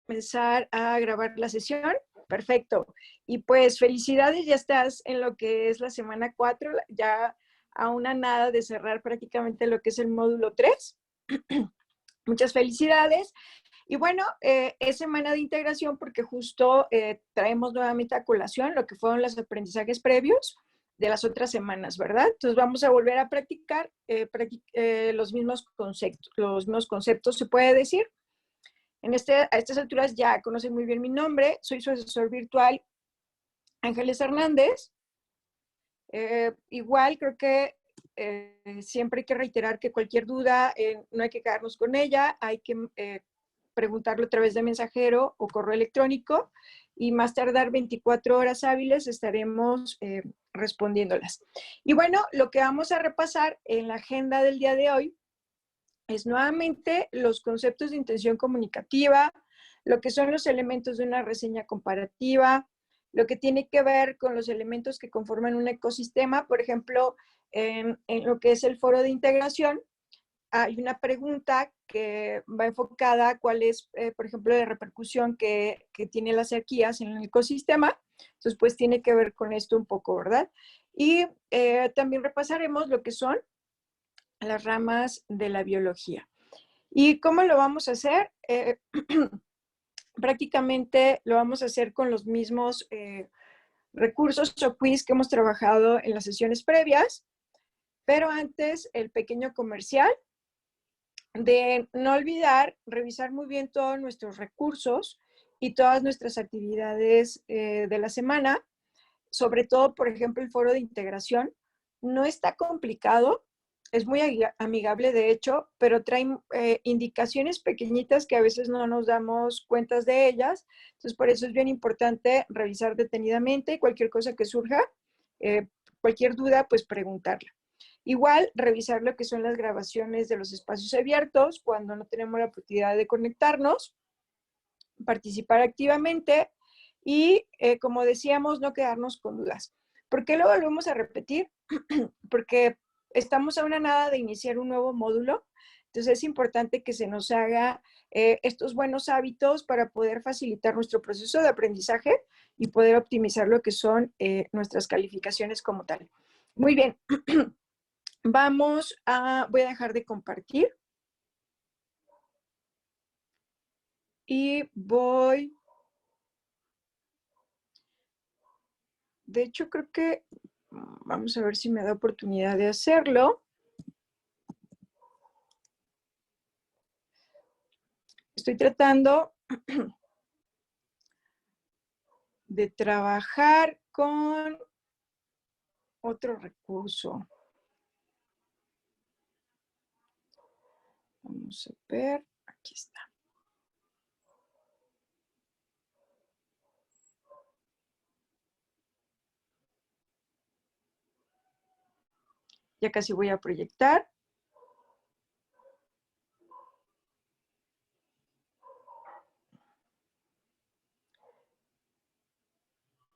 comenzar a grabar la sesión. Perfecto. Y pues felicidades, ya estás en lo que es la semana 4, ya a una nada de cerrar prácticamente lo que es el módulo 3. Muchas felicidades. Y bueno, es semana de integración porque justo traemos nuevamente a colación lo que fueron los aprendizajes previos de las otras semanas, ¿verdad? Entonces vamos a volver a practicar los mismos conceptos, se puede decir. A estas alturas ya conocen muy bien mi nombre, soy su asesor virtual, Ángeles Hernández. Igual creo que siempre hay que reiterar que cualquier duda no hay que quedarnos con ella, hay que preguntarlo a través de mensajero o correo electrónico y más tardar 24 horas hábiles estaremos respondiéndolas. Y bueno, lo que vamos a repasar en la agenda del día de hoy es nuevamente los conceptos de intención comunicativa, lo que son los elementos de una reseña comparativa, lo que tiene que ver con los elementos que conforman un ecosistema. Por ejemplo, en lo que es el foro de integración, hay una pregunta que va enfocada a cuál es, por ejemplo, la repercusión que tiene las sequías en el ecosistema. Entonces, pues tiene que ver con esto un poco, ¿verdad? Y también repasaremos lo que son las ramas de la biología. ¿Y cómo lo vamos a hacer? Prácticamente lo vamos a hacer con los mismos recursos o quiz que hemos trabajado en las sesiones previas, pero antes el pequeño comercial de no olvidar revisar muy bien todos nuestros recursos y todas nuestras actividades de la semana, sobre todo, por ejemplo, el foro de integración. No está complicado, es muy amigable de hecho, pero trae indicaciones pequeñitas que a veces no nos damos cuentas de ellas. Entonces, por eso es bien importante revisar detenidamente y cualquier cosa que surja, cualquier duda, pues preguntarla. Igual, revisar lo que son las grabaciones de los espacios abiertos cuando no tenemos la oportunidad de conectarnos, participar activamente y, como decíamos, no quedarnos con dudas. ¿Por qué lo volvemos a repetir? Porque estamos a una nada de iniciar un nuevo módulo, entonces es importante que se nos haga estos buenos hábitos para poder facilitar nuestro proceso de aprendizaje y poder optimizar lo que son nuestras calificaciones como tal. Muy bien. Voy a dejar de compartir y de hecho creo que, vamos a ver si me da oportunidad de hacerlo. Estoy tratando de trabajar con otro recurso. Vamos a ver, aquí está. Ya casi voy a proyectar.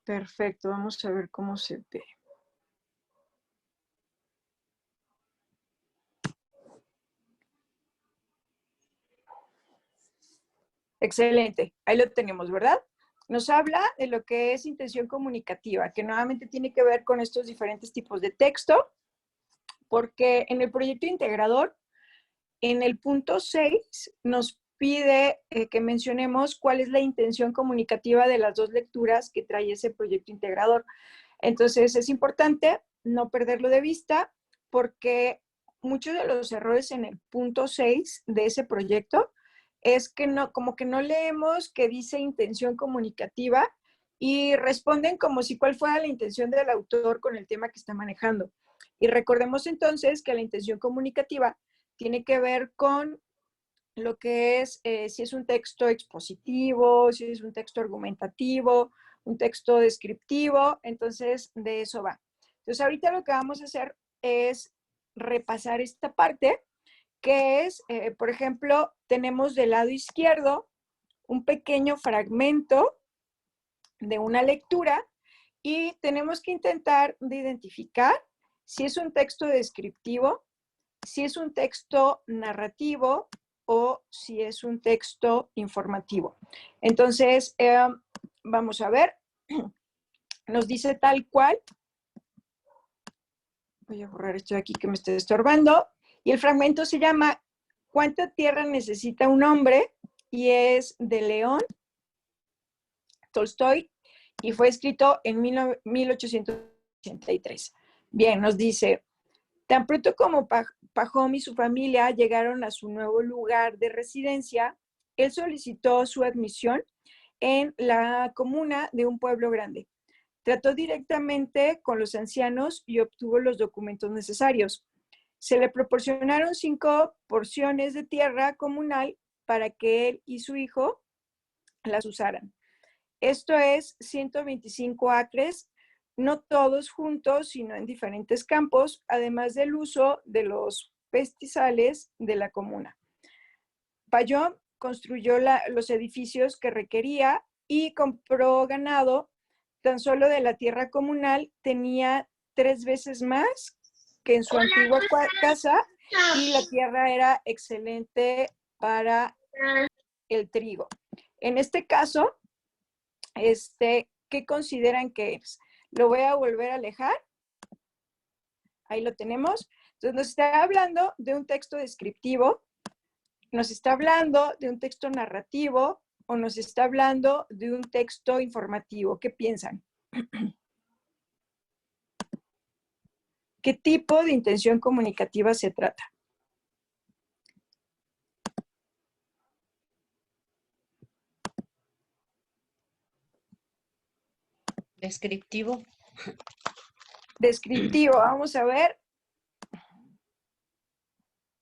Perfecto, vamos a ver cómo se ve. Excelente, ahí lo tenemos, ¿verdad? Nos habla de lo que es intención comunicativa, que nuevamente tiene que ver con estos diferentes tipos de texto, porque en el proyecto integrador, en el punto 6, nos pide que mencionemos cuál es la intención comunicativa de las dos lecturas que trae ese proyecto integrador. Entonces, es importante no perderlo de vista porque muchos de los errores en el punto 6 de ese proyecto es que no, como que no leemos que dice intención comunicativa y responden como si cuál fuera la intención del autor con el tema que está manejando. Y recordemos entonces que la intención comunicativa tiene que ver con lo que es si es un texto expositivo, si es un texto argumentativo, un texto descriptivo, entonces de eso va. Entonces ahorita lo que vamos a hacer es repasar esta parte, que es, por ejemplo, tenemos del lado izquierdo un pequeño fragmento de una lectura y tenemos que intentar de identificar si es un texto descriptivo, si es un texto narrativo o si es un texto informativo. Entonces, vamos a ver. Nos dice tal cual. Voy a borrar esto de aquí que me esté estorbando. Y el fragmento se llama ¿Cuánta tierra necesita un hombre? Y es de León Tolstoy y fue escrito en 1883. Bien, nos dice, tan pronto como Pajón y su familia llegaron a su nuevo lugar de residencia, él solicitó su admisión en la comuna de un pueblo grande. Trató directamente con los ancianos y obtuvo los documentos necesarios. Se le proporcionaron 5 porciones de tierra comunal para que él y su hijo las usaran. Esto es 125 acres, no todos juntos, sino en diferentes campos, además del uso de los pastizales de la comuna. Payón construyó los edificios que requería y compró ganado. Tan solo de la tierra comunal tenía 3 veces más que en su antigua casa y la tierra era excelente para el trigo. En este caso, ¿qué consideran que es? Lo voy a volver a alejar. Ahí lo tenemos. Entonces nos está hablando de un texto descriptivo, nos está hablando de un texto narrativo o nos está hablando de un texto informativo. ¿Qué piensan? ¿Qué tipo de intención comunicativa se trata? Descriptivo. Descriptivo, vamos a ver.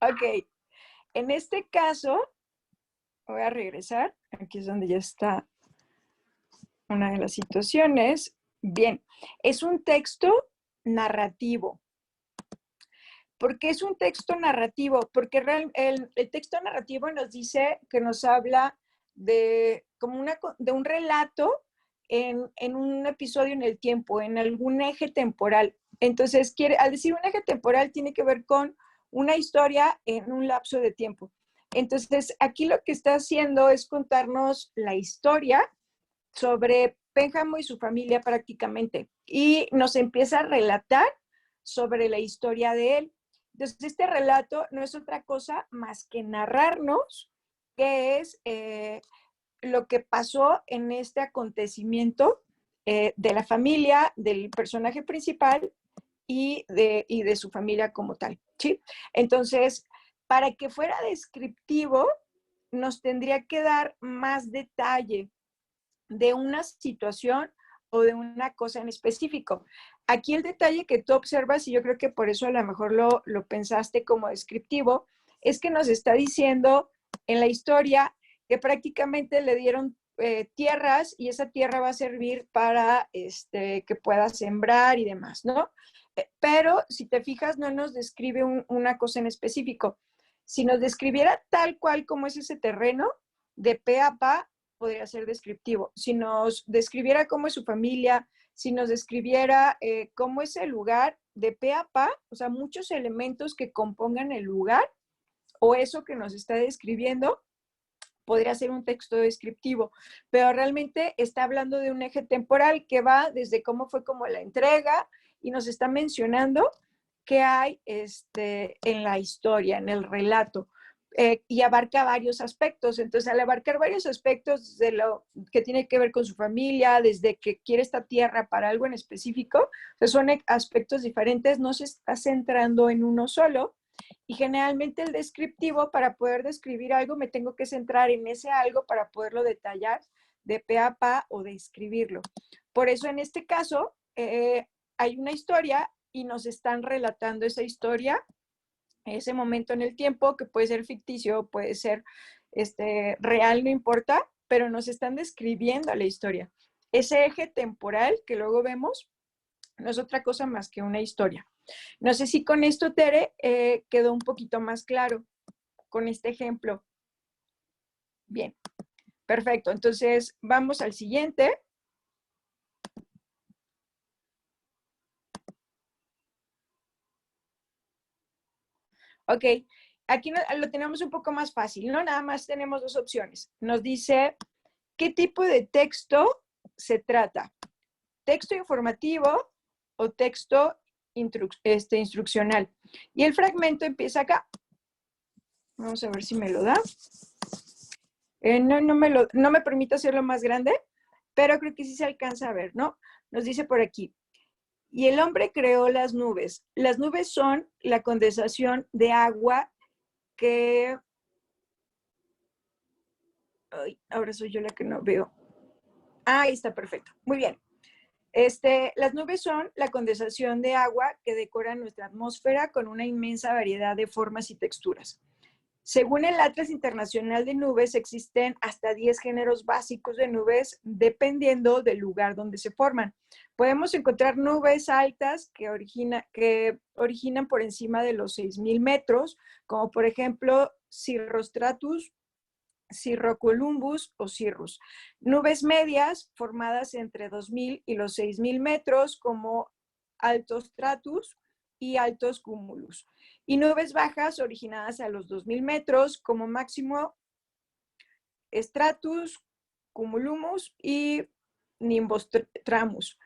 Ok, en este caso, voy a regresar. Aquí es donde ya está una de las situaciones. Bien, es un texto narrativo. ¿Por qué es un texto narrativo? Porque el texto narrativo nos dice que nos habla de, de un relato en un episodio en el tiempo, en algún eje temporal. Entonces, al decir un eje temporal, tiene que ver con una historia en un lapso de tiempo. Entonces, aquí lo que está haciendo es contarnos la historia sobre Pénjamo y su familia prácticamente. Y nos empieza a relatar sobre la historia de él. Entonces, este relato no es otra cosa más que narrarnos qué es lo que pasó en este acontecimiento de la familia, del personaje principal y de su familia como tal. ¿Sí? Entonces, para que fuera descriptivo, nos tendría que dar más detalle de una situación o de una cosa en específico. Aquí el detalle que tú observas, y yo creo que por eso a lo mejor lo pensaste como descriptivo, es que nos está diciendo en la historia que prácticamente le dieron tierras y esa tierra va a servir para que pueda sembrar y demás, ¿no? Pero si te fijas, no nos describe una cosa en específico. Si nos describiera tal cual como es ese terreno, de pe a pa, podría ser descriptivo. Si nos describiera cómo es su familia, si nos describiera cómo es el lugar de pe a pa, o sea, muchos elementos que compongan el lugar o eso que nos está describiendo, podría ser un texto descriptivo, pero realmente está hablando de un eje temporal que va desde cómo fue como la entrega y nos está mencionando qué hay en la historia, en el relato. Y abarca varios aspectos. Entonces, al abarcar varios aspectos de lo que tiene que ver con su familia, desde que quiere esta tierra para algo en específico, pues son aspectos diferentes, no se está centrando en uno solo. Y generalmente el descriptivo, para poder describir algo, me tengo que centrar en ese algo para poderlo detallar de pe a pa o describirlo. Por eso, en este caso, hay una historia y nos están relatando esa historia, ese momento en el tiempo, que puede ser ficticio, puede ser real, no importa, pero nos están describiendo la historia. Ese eje temporal que luego vemos no es otra cosa más que una historia. No sé si con esto, Tere, quedó un poquito más claro con este ejemplo. Bien, perfecto. Entonces, vamos al siguiente. Ok, aquí lo tenemos un poco más fácil, ¿no? Nada más tenemos dos opciones. Nos dice qué tipo de texto se trata. ¿Texto informativo o texto instruccional? Y el fragmento empieza acá. Vamos a ver si me lo da. No me permite hacerlo más grande, pero creo que sí se alcanza a ver, ¿no? Nos dice por aquí. Y el hombre creó las nubes. Las nubes son la condensación de agua que... Ay, ahora soy yo la que no veo. Ah, ahí está, perfecto. Muy bien. Las nubes son la condensación de agua que decora nuestra atmósfera con una inmensa variedad de formas y texturas. Según el Atlas Internacional de Nubes, existen hasta 10 géneros básicos de nubes dependiendo del lugar donde se forman. Podemos encontrar nubes altas que originan por encima de los 6,000 metros, como por ejemplo Cirrostratus, Cirrocolumbus o Cirrus. Nubes medias formadas entre 2,000 y los 6,000 metros, como Altostratus y Altos Cumulus. Y nubes bajas originadas a los 2,000 metros, como máximo Stratus, Cumulumus y Nimbostramus.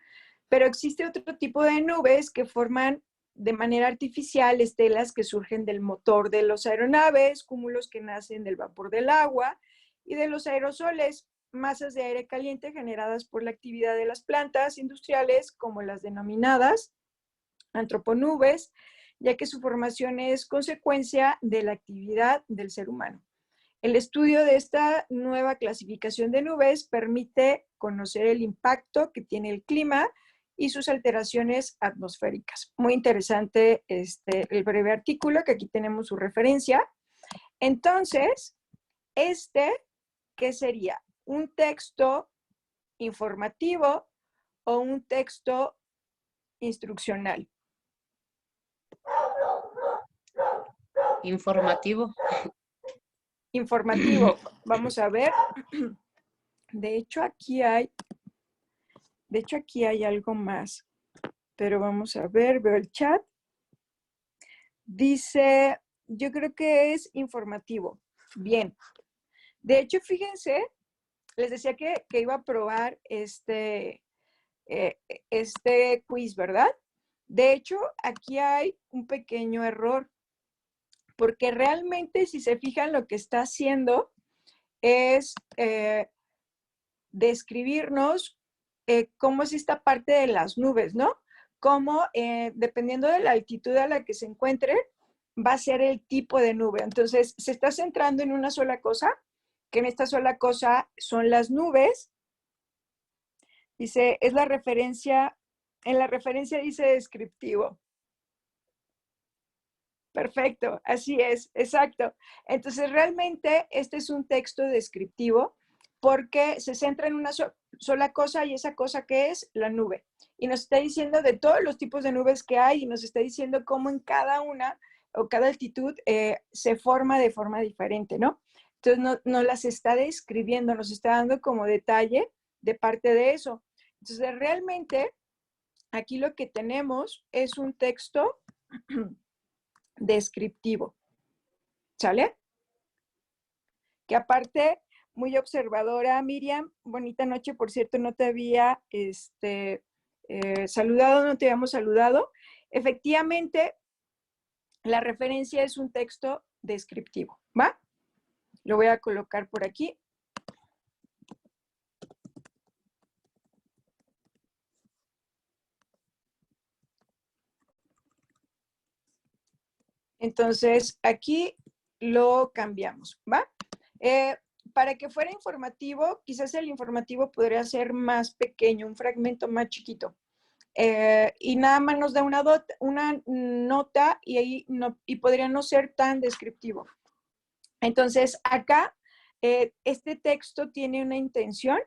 Pero existe otro tipo de nubes que forman de manera artificial estelas que surgen del motor de los aeronaves, cúmulos que nacen del vapor del agua y de los aerosoles, masas de aire caliente generadas por la actividad de las plantas industriales, como las denominadas antroponubes, ya que su formación es consecuencia de la actividad del ser humano. El estudio de esta nueva clasificación de nubes permite conocer el impacto que tiene el clima y sus alteraciones atmosféricas. Muy interesante el breve artículo, que aquí tenemos su referencia. Entonces, ¿qué sería? ¿Un texto informativo o un texto instruccional? Informativo. Informativo. Vamos a ver. De hecho, aquí hay algo más, pero vamos a ver, veo el chat. Dice, yo creo que es informativo. Bien. De hecho, fíjense, les decía que iba a probar este quiz, ¿verdad? De hecho, aquí hay un pequeño error, porque realmente, si se fijan, lo que está haciendo es describirnos cómo es esta parte de las nubes, ¿no? Cómo, dependiendo de la altitud a la que se encuentre, va a ser el tipo de nube. Entonces, se está centrando en una sola cosa, que en esta sola cosa son las nubes. Dice, es la referencia, en la referencia dice descriptivo. Perfecto, así es, exacto. Entonces, realmente este es un texto descriptivo porque se centra en una sola cosa, y esa cosa que es la nube. Y nos está diciendo de todos los tipos de nubes que hay, y nos está diciendo cómo en cada una o cada altitud se forma de forma diferente, ¿no? Entonces, no las está describiendo, nos está dando como detalle de parte de eso. Entonces, realmente aquí lo que tenemos es un texto descriptivo, ¿sale? Que aparte, muy observadora, Miriam, bonita noche, por cierto, no te había saludado, no te habíamos saludado. Efectivamente, la referencia es un texto descriptivo, ¿va? Lo voy a colocar por aquí. Entonces, aquí lo cambiamos, ¿va? Para que fuera informativo, quizás el informativo podría ser más pequeño, un fragmento más chiquito. Y nada más nos da una nota y podría no ser tan descriptivo. Entonces, acá, este texto tiene una intención,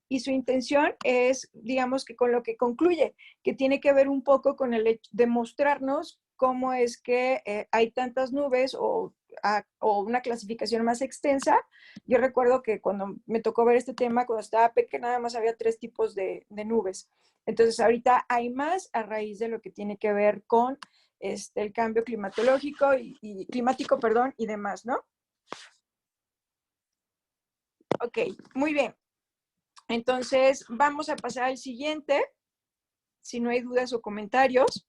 y su intención es, digamos, que con lo que concluye, que tiene que ver un poco con el hecho de mostrarnos cómo es que hay tantas nubes o una clasificación más extensa. Yo recuerdo que cuando me tocó ver este tema, cuando estaba pequeña, nada más había 3 tipos de nubes. Entonces, ahorita hay más a raíz de lo que tiene que ver con el cambio climatológico y climático, perdón, y demás, ¿no? Ok, muy bien. Entonces, vamos a pasar al siguiente, si no hay dudas o comentarios.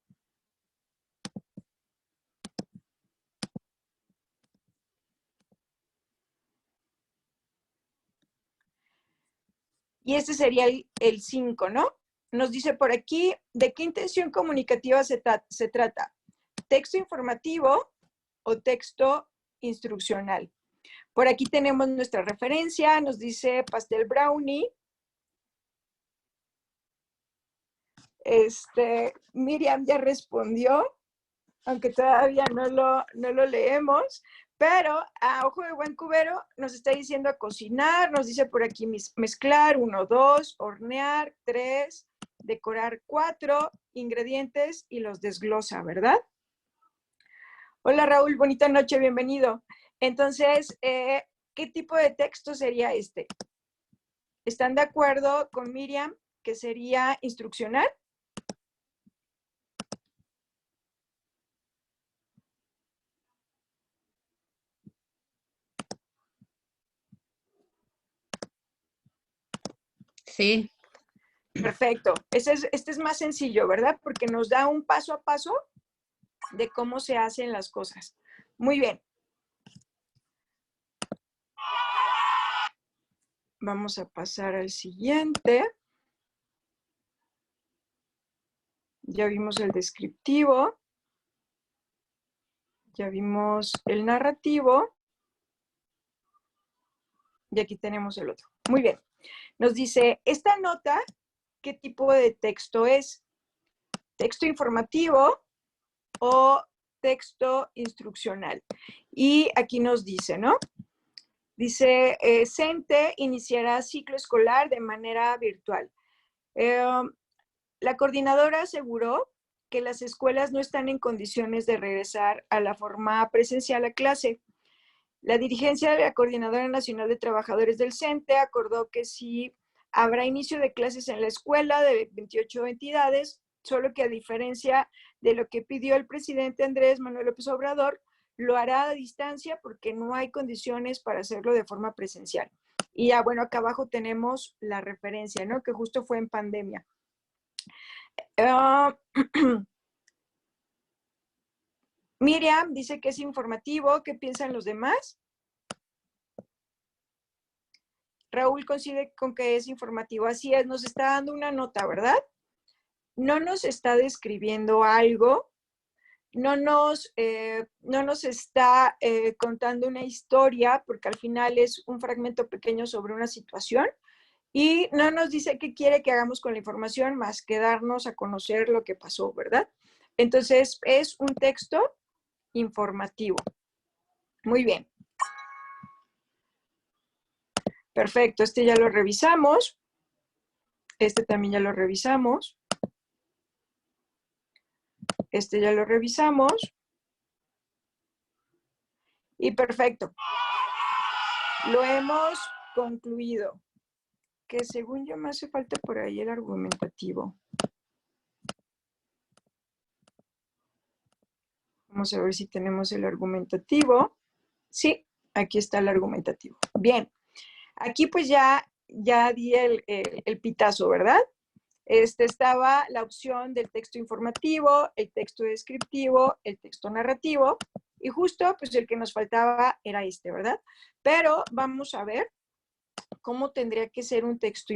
Y este sería el 5, ¿no? Nos dice por aquí, ¿de qué intención comunicativa se trata? ¿Texto informativo o texto instruccional? Por aquí tenemos nuestra referencia, nos dice pastel brownie. Miriam ya respondió, aunque todavía no lo leemos, pero a ojo de buen cubero nos está diciendo a cocinar, nos dice por aquí mezclar, 1, 2, hornear, 3, decorar, 4, ingredientes y los desglosa, ¿verdad? Hola Raúl, bonita noche, bienvenido. Entonces, ¿qué tipo de texto sería este? ¿Están de acuerdo con Miriam que sería instruccional? Sí. Perfecto. Este es más sencillo, ¿verdad? Porque nos da un paso a paso de cómo se hacen las cosas. Muy bien. Vamos a pasar al siguiente. Ya vimos el descriptivo. Ya vimos el narrativo. Y aquí tenemos el otro. Muy bien. Nos dice, esta nota, ¿qué tipo de texto es? ¿Texto informativo o texto instruccional? Y aquí nos dice, ¿no? Dice, CENTE iniciará ciclo escolar de manera virtual. La coordinadora aseguró que las escuelas no están en condiciones de regresar a la forma presencial a clase. La dirigencia de la Coordinadora Nacional de Trabajadores del CENTE acordó que sí habrá inicio de clases en la escuela de 28 entidades, solo que a diferencia de lo que pidió el presidente Andrés Manuel López Obrador, lo hará a distancia porque no hay condiciones para hacerlo de forma presencial. Y ya, bueno, acá abajo tenemos la referencia, ¿no? Que justo fue en pandemia. Miriam dice que es informativo. ¿Qué piensan los demás? Raúl coincide con que es informativo. Así es, nos está dando una nota, ¿verdad? No nos está describiendo algo, no nos está contando una historia, porque al final es un fragmento pequeño sobre una situación, y no nos dice qué quiere que hagamos con la información más que darnos a conocer lo que pasó, ¿verdad? Entonces, es un texto informativo. Muy bien. Perfecto, este ya lo revisamos. Este también ya lo revisamos. Este ya lo revisamos. Y perfecto. Lo hemos concluido. Que según yo me hace falta por ahí el argumentativo. Vamos a ver si tenemos el argumentativo. Sí, aquí está el argumentativo. Bien. Aquí pues ya di el pitazo, ¿verdad? Estaba la opción del texto informativo, el texto descriptivo, el texto narrativo, y justo pues el que nos faltaba era este, ¿verdad? Pero vamos a ver cómo tendría que ser un texto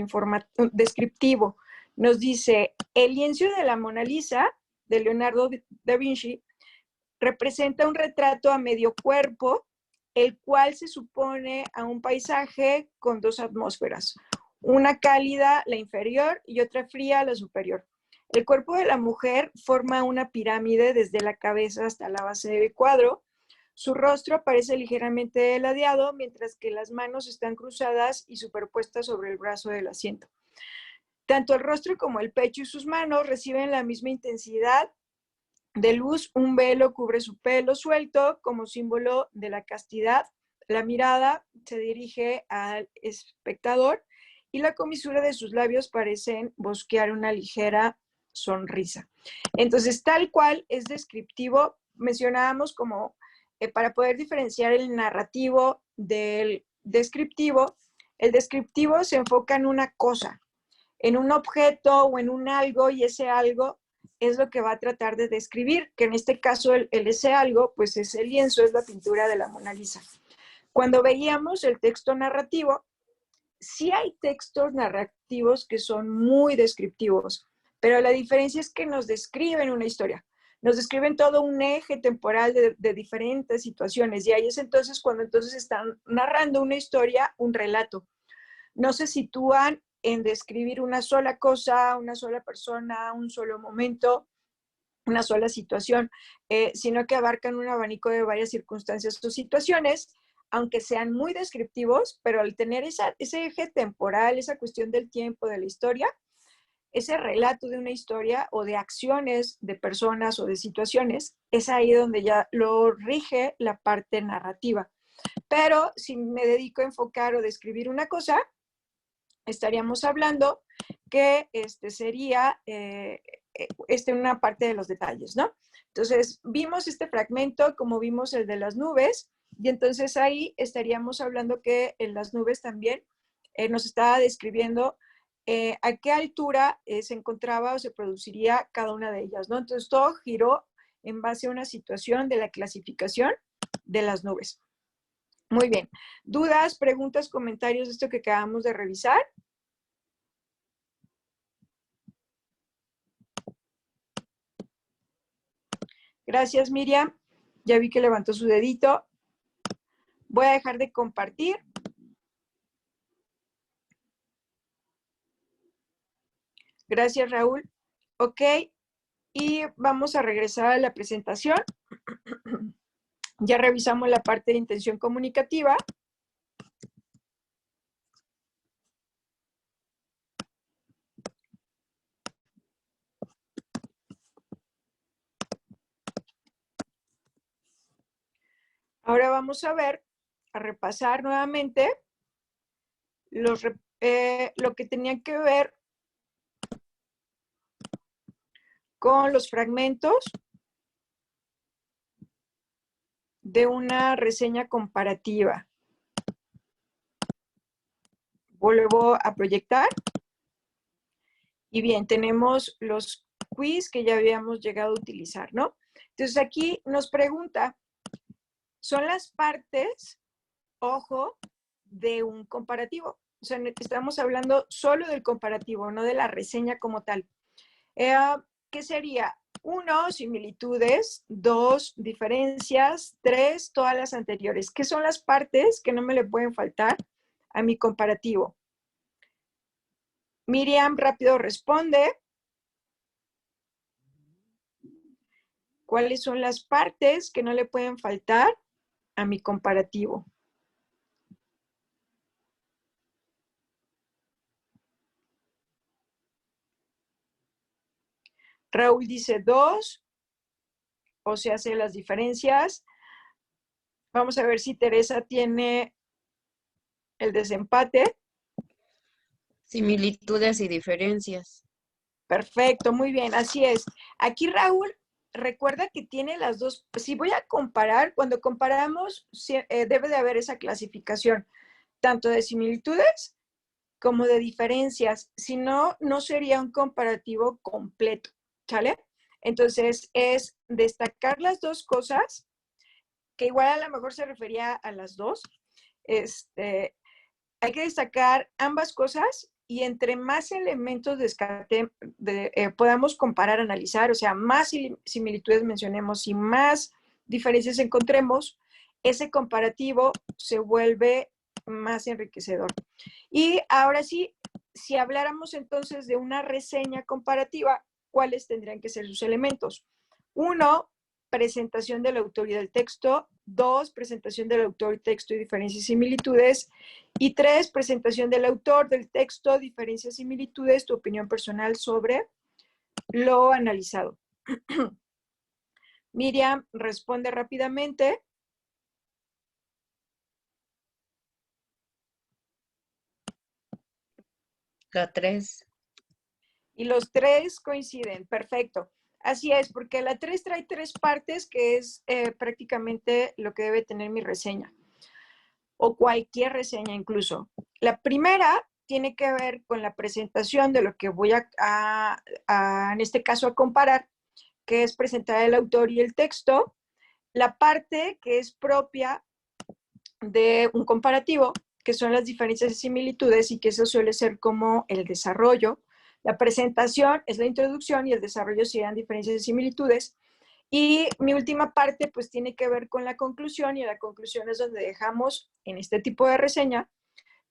descriptivo. Nos dice, el lienzo de la Mona Lisa, de Leonardo da Vinci, representa un retrato a medio cuerpo, el cual se supone a un paisaje con dos atmósferas, una cálida, la inferior, y otra fría, la superior. El cuerpo de la mujer forma una pirámide desde la cabeza hasta la base del cuadro. Su rostro parece ligeramente ladeado, mientras que las manos están cruzadas y superpuestas sobre el brazo del asiento. Tanto el rostro como el pecho y sus manos reciben la misma intensidad de luz. Un velo cubre su pelo suelto como símbolo de la castidad. La mirada se dirige al espectador y la comisura de sus labios parecen bosquear una ligera sonrisa. Entonces, tal cual es descriptivo, mencionábamos como para poder diferenciar el narrativo del descriptivo, el descriptivo se enfoca en una cosa, en un objeto o en un algo, y ese algo es lo que va a tratar de describir, que en este caso ese algo, pues es el lienzo, es la pintura de la Mona Lisa. Cuando veíamos el texto narrativo, sí hay textos narrativos que son muy descriptivos, pero la diferencia es que nos describen una historia, nos describen todo un eje temporal de diferentes situaciones, y ahí es entonces cuando entonces están narrando una historia, un relato. No se sitúan en describir una sola cosa, una sola persona, un solo momento, una sola situación, sino que abarcan un abanico de varias circunstancias o situaciones, aunque sean muy descriptivos, pero al tener ese eje temporal, esa cuestión del tiempo, de la historia, ese relato de una historia o de acciones de personas o de situaciones, es ahí donde ya lo rige la parte narrativa. Pero si me dedico a enfocar o describir una cosa, estaríamos hablando que sería una parte de los detalles, ¿no? Entonces, vimos este fragmento como vimos el de las nubes, y entonces ahí estaríamos hablando que en las nubes también nos estaba describiendo a qué altura se encontraba o se produciría cada una de ellas, ¿no? Entonces, todo giró en base a una situación de la clasificación de las nubes. Muy bien. ¿Dudas, preguntas, comentarios de esto que acabamos de revisar? Gracias, Miriam. Ya vi que levantó su dedito. Voy a dejar de compartir. Gracias, Raúl. Ok, y vamos a regresar a la presentación. Ya revisamos la parte de intención comunicativa. Ahora vamos a ver, a repasar nuevamente lo que tenía que ver con los fragmentos de una reseña comparativa. Vuelvo a proyectar. Y bien, tenemos los quiz que ya habíamos llegado a utilizar, ¿no? Entonces aquí nos pregunta, son las partes, ojo, de un comparativo. O sea, estamos hablando solo del comparativo, no de la reseña como tal. ¿Qué sería? 1, similitudes. 2, diferencias. 3, todas las anteriores. ¿Qué son las partes que no me le pueden faltar a mi comparativo? Miriam rápido responde. ¿Cuáles son las partes que no le pueden faltar a mi comparativo? Raúl dice 2, o se hace las diferencias. Vamos a ver si Teresa tiene el desempate. Similitudes y diferencias. Perfecto, muy bien, así es. Aquí Raúl, recuerda que tiene las dos. Si voy a comparar, cuando comparamos, debe de haber esa clasificación, tanto de similitudes como de diferencias. Si no, no sería un comparativo completo, ¿sale? Entonces, es destacar las dos cosas, que igual a lo mejor se refería a las dos. Hay que destacar ambas cosas, y entre más elementos podamos comparar, analizar, o sea, más similitudes mencionemos y más diferencias encontremos, ese comparativo se vuelve más enriquecedor. Y ahora sí, si habláramos entonces de una reseña comparativa, ¿cuáles tendrían que ser sus elementos? 1, presentación del autor y del texto. 2, presentación del autor, texto y diferencias y similitudes. Y 3, presentación del autor, del texto, diferencias y similitudes, tu opinión personal sobre lo analizado. Miriam responde rápidamente. La 3. Y los tres coinciden, perfecto. Así es, porque la 3 trae 3 partes, que es prácticamente lo que debe tener mi reseña, o cualquier reseña incluso. La primera tiene que ver con la presentación de lo que voy en este caso, a comparar, que es presentar el autor y el texto. La parte que es propia de un comparativo, que son las diferencias y similitudes, y que eso suele ser como el desarrollo. La presentación es la introducción y el desarrollo serían diferencias y similitudes. Y mi última parte pues tiene que ver con la conclusión, y la conclusión es donde dejamos en este tipo de reseña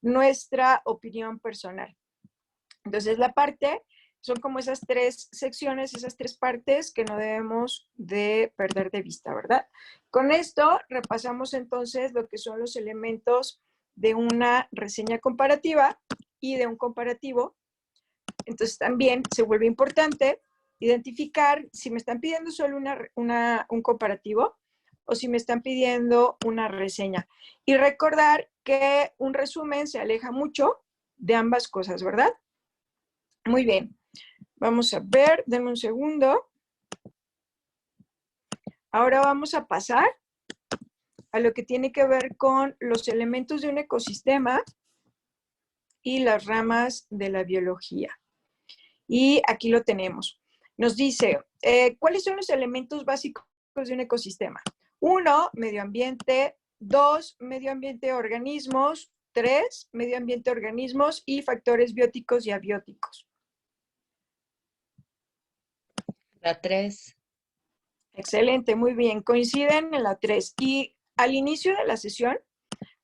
nuestra opinión personal. Entonces la parte son como esas 3 secciones, esas 3 partes que no debemos de perder de vista, ¿verdad? Con esto repasamos entonces lo que son los elementos de una reseña comparativa y de un comparativo. Entonces también se vuelve importante identificar si me están pidiendo solo un comparativo o si me están pidiendo una reseña. Y recordar que un resumen se aleja mucho de ambas cosas, ¿verdad? Muy bien. Vamos a ver, denme un segundo. Ahora vamos a pasar a lo que tiene que ver con los elementos de un ecosistema y las ramas de la biología. Y aquí lo tenemos. Nos dice, ¿cuáles son los elementos básicos de un ecosistema? 1, medio ambiente. 2, medio ambiente, organismos. 3, medio ambiente, organismos y factores bióticos y abióticos. La 3. Excelente, muy bien. Coinciden en la 3. Y al inicio de la sesión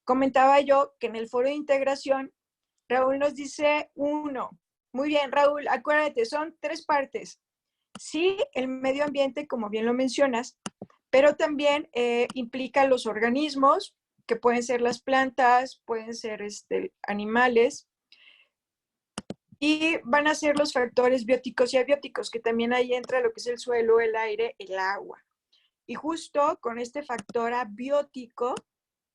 comentaba yo que en el foro de integración Raúl nos dice 1. Muy bien, Raúl, acuérdate, son 3 partes. Sí, el medio ambiente, como bien lo mencionas, pero también implica los organismos, que pueden ser las plantas, pueden ser animales, y van a ser los factores bióticos y abióticos, que también ahí entra lo que es el suelo, el aire, el agua. Y justo con este factor abiótico,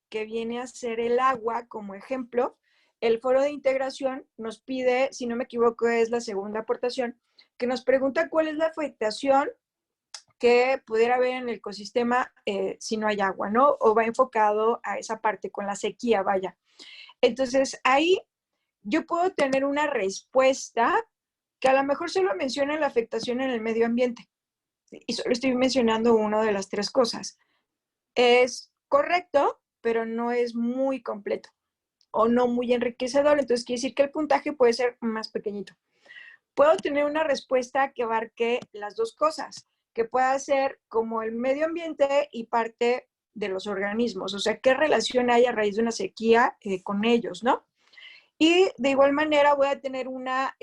que viene a ser el agua como ejemplo, el foro de integración nos pide, si no me equivoco, es la segunda aportación, que nos pregunta cuál es la afectación que pudiera haber en el ecosistema si no hay agua, ¿no? O va enfocado a esa parte con la sequía, vaya. Entonces, ahí yo puedo tener una respuesta que a lo mejor solo menciona la afectación en el medio ambiente. Y solo estoy mencionando una de las 3 cosas. Es correcto, pero no es muy completo o no muy enriquecedor. Entonces, quiere decir que el puntaje puede ser más pequeñito. Puedo tener una respuesta que abarque las 2 cosas, que pueda ser como el medio ambiente y parte de los organismos. O sea, ¿qué relación hay a raíz de una sequía con ellos, no? Y de igual manera voy a tener una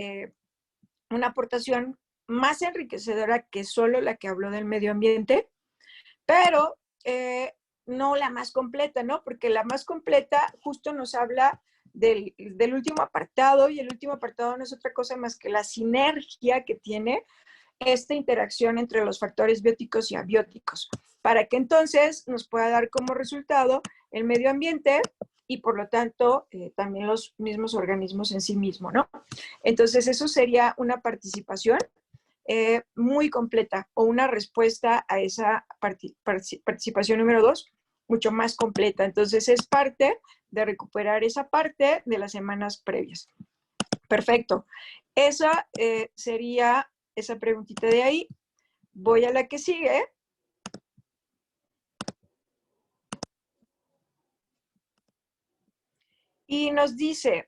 aportación más enriquecedora que solo la que habló del medio ambiente, pero no la más completa, ¿no? Porque la más completa justo nos habla del último apartado, y el último apartado no es otra cosa más que la sinergia que tiene esta interacción entre los factores bióticos y abióticos, para que entonces nos pueda dar como resultado el medio ambiente y por lo tanto también los mismos organismos en sí mismos, ¿no? Entonces eso sería una participación muy completa, o una respuesta a esa participación número 2 mucho más completa. Entonces es parte de recuperar esa parte de las semanas previas. Perfecto. Esa sería esa preguntita de ahí. Voy a la que sigue. Y nos dice,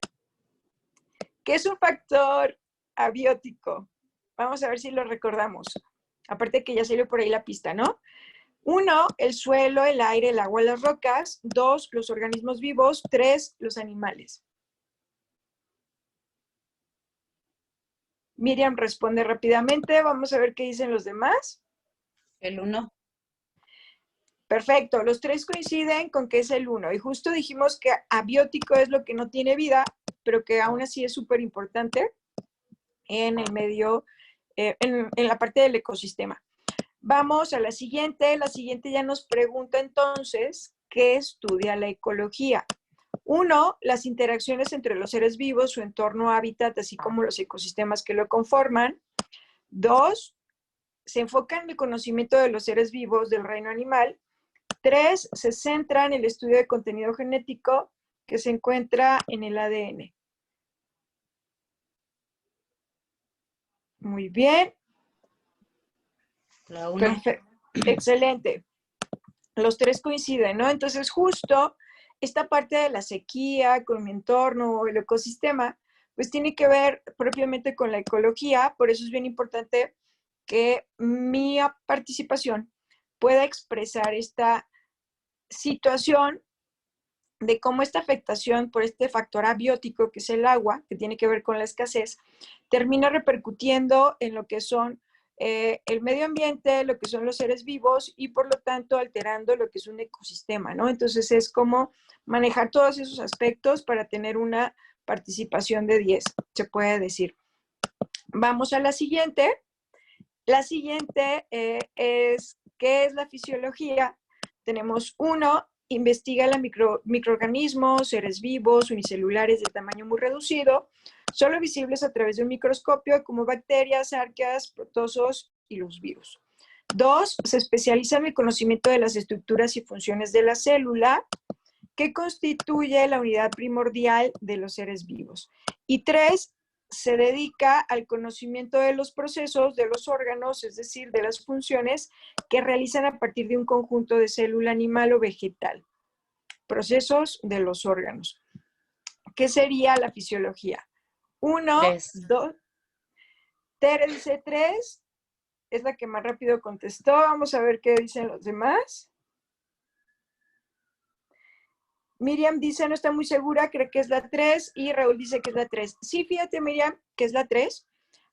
¿qué es un factor abiótico? Vamos a ver si lo recordamos. Aparte que ya salió por ahí la pista, ¿no? 1, el suelo, el aire, el agua, las rocas. 2, los organismos vivos. 3, los animales. Miriam responde rápidamente. Vamos a ver qué dicen los demás. El 1. Perfecto, los 3 coinciden con que es el 1. Y justo dijimos que abiótico es lo que no tiene vida, pero que aún así es súper importante en el medio, en la parte del ecosistema. Vamos a la siguiente. La siguiente ya nos pregunta entonces, ¿qué estudia la ecología? Uno, las interacciones entre los seres vivos, su entorno, hábitat, así como los ecosistemas que lo conforman. Dos, se enfoca en el conocimiento de los seres vivos del reino animal. Tres, se centra en el estudio de contenido genético que se encuentra en el ADN. Muy bien. La 1. Perfecto. Excelente. Los tres coinciden, ¿no? Entonces, justo esta parte de la sequía con mi entorno o el ecosistema, pues tiene que ver propiamente con la ecología. Por eso es bien importante que mi participación pueda expresar esta situación de cómo esta afectación por este factor abiótico, que es el agua, que tiene que ver con la escasez, termina repercutiendo en lo que son el medio ambiente, lo que son los seres vivos y por lo tanto alterando lo que es un ecosistema, ¿no? Entonces es como manejar todos esos aspectos para tener una participación de 10, se puede decir. Vamos a la siguiente. La siguiente es, ¿qué es la fisiología? Tenemos uno, investiga los microorganismos, seres vivos, unicelulares de tamaño muy reducido, solo visibles a través de un microscopio, como bacterias, arqueas, protozoos y los virus. Dos, se especializa en el conocimiento de las estructuras y funciones de la célula, que constituye la unidad primordial de los seres vivos. Y tres, se dedica al conocimiento de los procesos de los órganos, es decir, de las funciones que realizan a partir de un conjunto de célula animal o vegetal. Procesos de los órganos. ¿Qué sería la fisiología? 1, 2, Tere dice 3, es la que más rápido contestó. Vamos a ver qué dicen los demás. Miriam dice, no está muy segura, cree que es la 3, y Raúl dice que es la 3. Sí, fíjate, Miriam, que es la 3.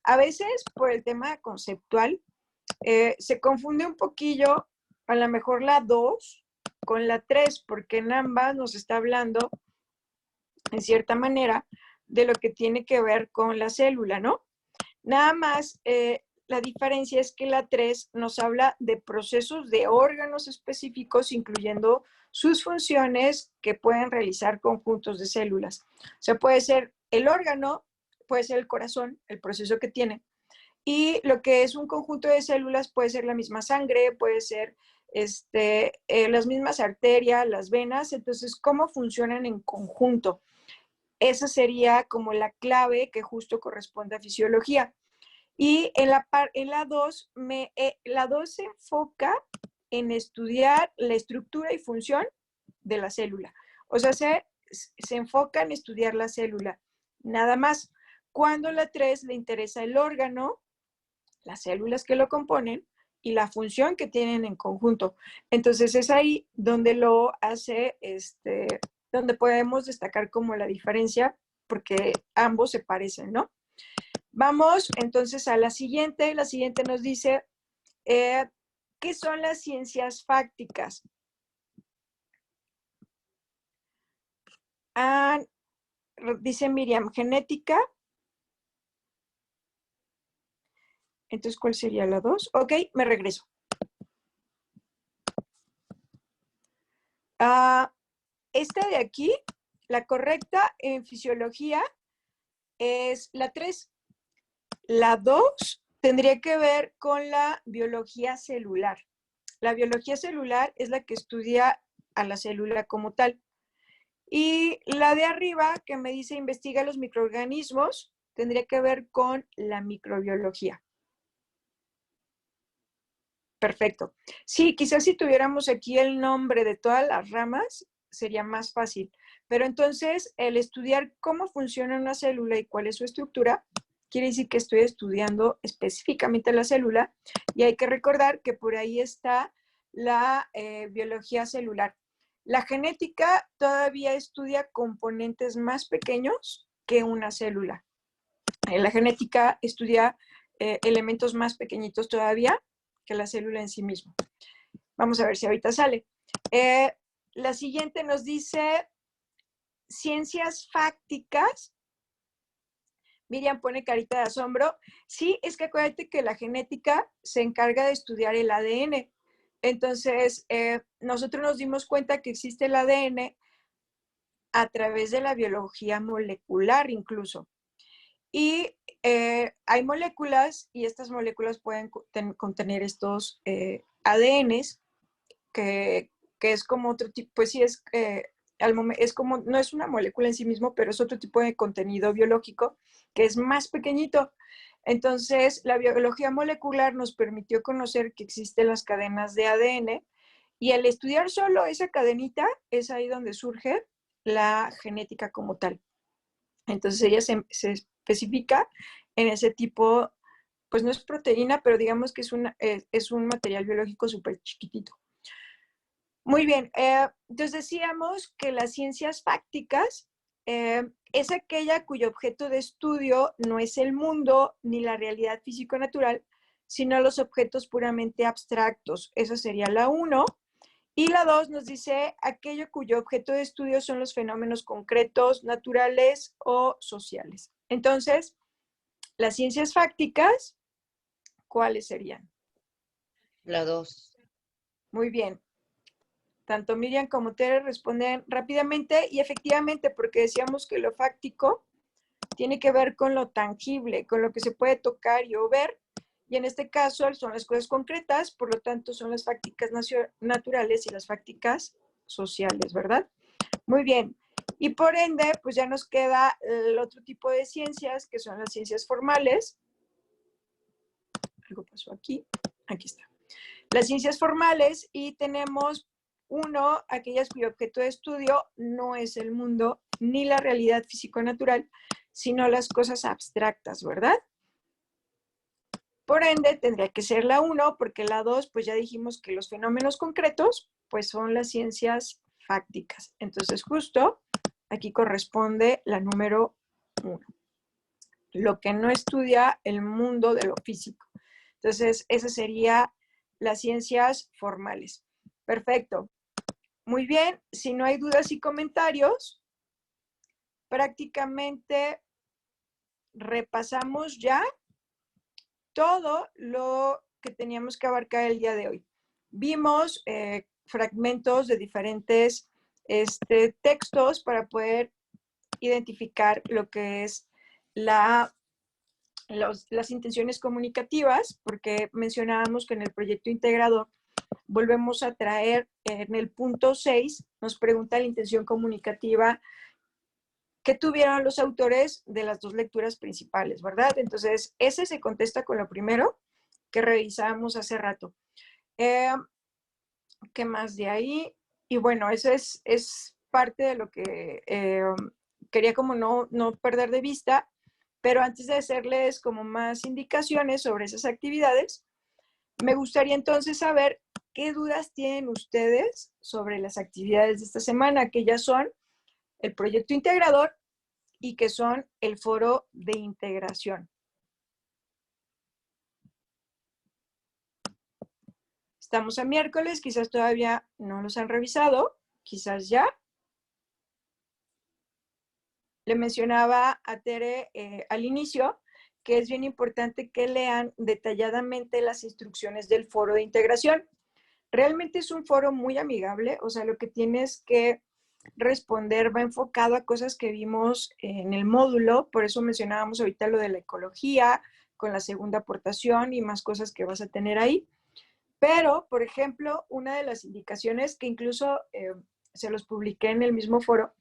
A veces, por el tema conceptual, se confunde un poquillo, a lo mejor la 2 con la 3, porque en ambas nos está hablando, en cierta manera, de lo que tiene que ver con la célula, ¿no? Nada más, la diferencia es que la 3 nos habla de procesos de órganos específicos, incluyendo sus funciones que pueden realizar conjuntos de células. O sea, puede ser el órgano, puede ser el corazón, el proceso que tiene, y lo que es un conjunto de células puede ser la misma sangre, puede ser las mismas arterias, las venas. Entonces, ¿cómo funcionan en conjunto? Esa sería como la clave que justo corresponde a fisiología. Y en la 2, la 2 se enfoca en estudiar la estructura y función de la célula. O sea, se enfoca en estudiar la célula, nada más. Cuando la 3 le interesa el órgano, las células que lo componen y la función que tienen en conjunto. Entonces es ahí donde lo hace, donde podemos destacar como la diferencia, porque ambos se parecen, ¿no? Vamos entonces a la siguiente. La siguiente nos dice, ¿qué son las ciencias fácticas? Dice Miriam, genética. Entonces, ¿cuál sería la 2? Ok, me regreso. Esta de aquí, la correcta en fisiología es la 3. La 2 tendría que ver con la biología celular. La biología celular es la que estudia a la célula como tal. Y la de arriba, que me dice investiga los microorganismos, tendría que ver con la microbiología. Perfecto. Sí, quizás si tuviéramos aquí el nombre de todas las ramas, sería más fácil. Pero entonces, el estudiar cómo funciona una célula y cuál es su estructura, quiere decir que estoy estudiando específicamente la célula, y hay que recordar que por ahí está la biología celular. La genética todavía estudia componentes más pequeños que una célula. La genética estudia elementos más pequeñitos todavía que la célula en sí misma. Vamos a ver si ahorita sale. La siguiente nos dice ciencias fácticas. Miriam pone carita de asombro. Sí, es que acuérdate que la genética se encarga de estudiar el ADN. Entonces, nosotros nos dimos cuenta que existe el ADN a través de la biología molecular incluso. Y hay moléculas y estas moléculas pueden contener estos ADNs que es como otro tipo, pues sí es como, no es una molécula en sí mismo, pero es otro tipo de contenido biológico que es más pequeñito. Entonces, la biología molecular nos permitió conocer que existen las cadenas de ADN y al estudiar solo esa cadenita, es ahí donde surge la genética como tal. Entonces, ella se especifica en ese tipo, pues no es proteína, pero digamos que es un material biológico súper chiquitito. Muy bien, entonces decíamos que las ciencias fácticas es aquella cuyo objeto de estudio no es el mundo ni la realidad físico-natural, sino los objetos puramente abstractos. Esa sería la 1. Y la 2 nos dice aquello cuyo objeto de estudio son los fenómenos concretos, naturales o sociales. Entonces, las ciencias fácticas, ¿cuáles serían? La 2. Muy bien. Tanto Miriam como Tere responden rápidamente y efectivamente, porque decíamos que lo fáctico tiene que ver con lo tangible, con lo que se puede tocar y o ver, y en este caso son las cosas concretas, por lo tanto son las fácticas naturales y las fácticas sociales, ¿verdad? Muy bien. Y por ende, pues ya nos queda el otro tipo de ciencias, que son las ciencias formales. Algo pasó aquí. Aquí está. Las ciencias formales y tenemos uno, aquellas cuyo objeto de estudio no es el mundo ni la realidad físico-natural, sino las cosas abstractas, ¿verdad? Por ende, tendría que ser la 1, porque la 2, pues ya dijimos que los fenómenos concretos, pues son las ciencias fácticas. Entonces, justo aquí corresponde la número 1. Lo que no estudia el mundo de lo físico. Entonces, esa sería las ciencias formales. Perfecto. Muy bien. Si no hay dudas y comentarios, prácticamente repasamos ya todo lo que teníamos que abarcar el día de hoy. Vimos fragmentos de diferentes textos para poder identificar lo que es las intenciones comunicativas, porque mencionábamos que en el proyecto integrador volvemos a traer en el punto 6, nos pregunta la intención comunicativa que tuvieron los autores de las dos lecturas principales, ¿verdad? Entonces, ese se contesta con lo primero que revisábamos hace rato. ¿Qué más de ahí? Y bueno, eso es parte de lo que quería como no perder de vista, pero antes de hacerles como más indicaciones sobre esas actividades, me gustaría entonces saber qué dudas tienen ustedes sobre las actividades de esta semana, que ya son el proyecto integrador y que son el foro de integración. Estamos a miércoles, quizás todavía no los han revisado, quizás ya. Le mencionaba a Tere al inicio que es bien importante que lean detalladamente las instrucciones del foro de integración. Realmente es un foro muy amigable, o sea, lo que tienes que responder va enfocado a cosas que vimos en el módulo, por eso mencionábamos ahorita lo de la ecología, con la segunda aportación y más cosas que vas a tener ahí. Pero, por ejemplo, una de las indicaciones que incluso se los publiqué en el mismo foro,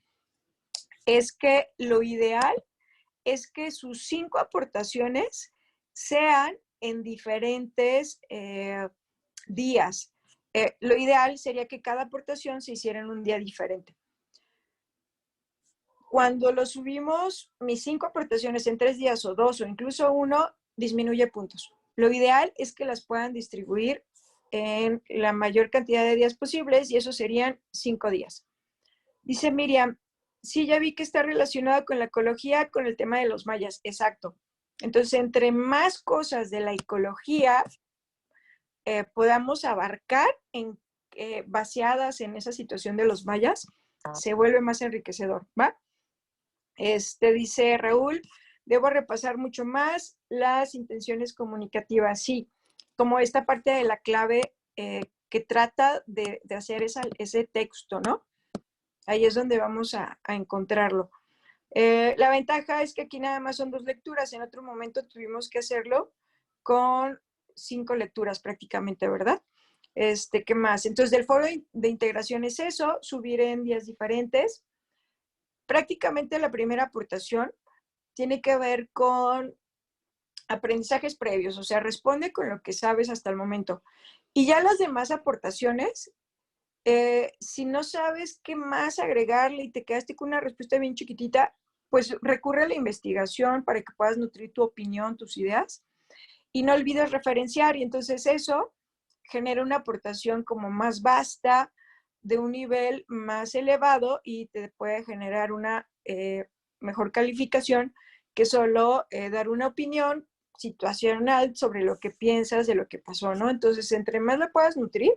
es que lo ideal es que sus 5 aportaciones sean en diferentes días. Lo ideal sería que cada aportación se hiciera en un día diferente. Cuando lo subimos, mis 5 aportaciones en 3 días o 2 o incluso 1, disminuye puntos. Lo ideal es que las puedan distribuir en la mayor cantidad de días posibles y eso serían 5 días. Dice Miriam, sí, ya vi que está relacionado con la ecología, con el tema de los mayas. Exacto. Entonces, entre más cosas de la ecología podamos abarcar baseadas en esa situación de los mayas, se vuelve más enriquecedor, ¿va? Dice Raúl, debo repasar mucho más las intenciones comunicativas. Sí, como esta parte de la clave que trata de hacer ese texto, ¿no? Ahí es donde vamos a encontrarlo. La ventaja es que aquí nada más son 2 lecturas. En otro momento tuvimos que hacerlo con 5 lecturas prácticamente, ¿verdad? ¿Qué más? Entonces, del foro de integración es eso, subir en días diferentes. Prácticamente la primera aportación tiene que ver con aprendizajes previos, o sea, responde con lo que sabes hasta el momento. Y ya las demás aportaciones, si no sabes qué más agregarle y te quedaste con una respuesta bien chiquitita, pues recurre a la investigación para que puedas nutrir tu opinión, tus ideas. Y no olvides referenciar. Y entonces eso genera una aportación como más vasta, de un nivel más elevado y te puede generar una mejor calificación que solo dar una opinión situacional sobre lo que piensas de lo que pasó, ¿no? Entonces, entre más la puedas nutrir,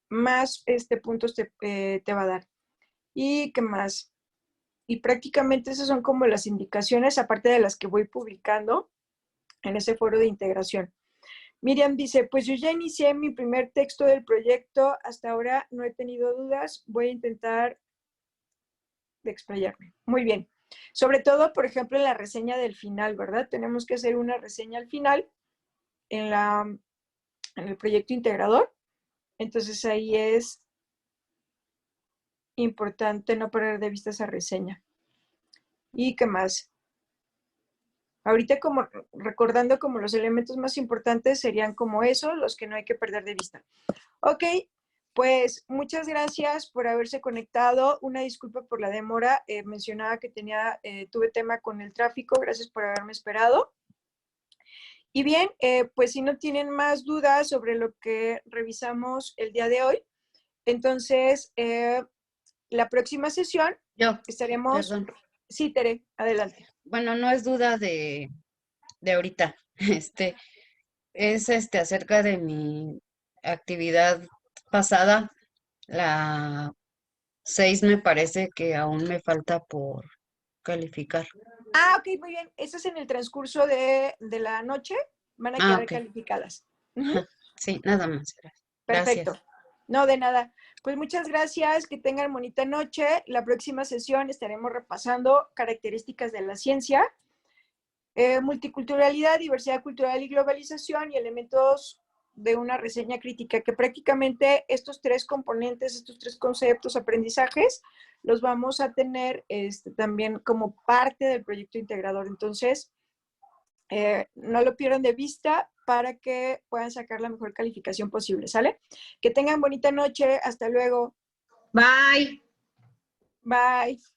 más puntos te va a dar. ¿Y qué más? Y prácticamente esas son como las indicaciones, aparte de las que voy publicando en ese foro de integración. Miriam dice, pues yo ya inicié mi primer texto del proyecto, hasta ahora no he tenido dudas, voy a intentar de explayarme. Muy bien. Sobre todo, por ejemplo, en la reseña del final, ¿verdad? Tenemos que hacer una reseña al final en el proyecto integrador. Entonces ahí es importante no perder de vista esa reseña. ¿Y qué más? Ahorita como recordando como los elementos más importantes serían como esos, los que no hay que perder de vista. Ok, pues muchas gracias por haberse conectado. Una disculpa por la demora. Mencionaba que tuve tema con el tráfico. Gracias por haberme esperado. Y bien, pues si no tienen más dudas sobre lo que revisamos el día de hoy, entonces la próxima sesión Yo, estaremos... perdón. Sí, Tere, adelante. Bueno, no es duda de ahorita. Es acerca de mi actividad pasada. La 6 me parece que aún me falta por calificar. Ah, ok, muy bien. Eso es en el transcurso de la noche. Van a Ah, quedar ok. calificadas. Ujú. Sí, nada más. Perfecto. Gracias. No, de nada. Pues muchas gracias, que tengan bonita noche. La próxima sesión estaremos repasando características de la ciencia, multiculturalidad, diversidad cultural y globalización y elementos de una reseña crítica, que prácticamente estos 3 componentes, estos 3 conceptos, aprendizajes, los vamos a tener también como parte del proyecto integrador. Entonces, no lo pierdan de vista para que puedan sacar la mejor calificación posible, ¿sale? Que tengan bonita noche, hasta luego. Bye. Bye.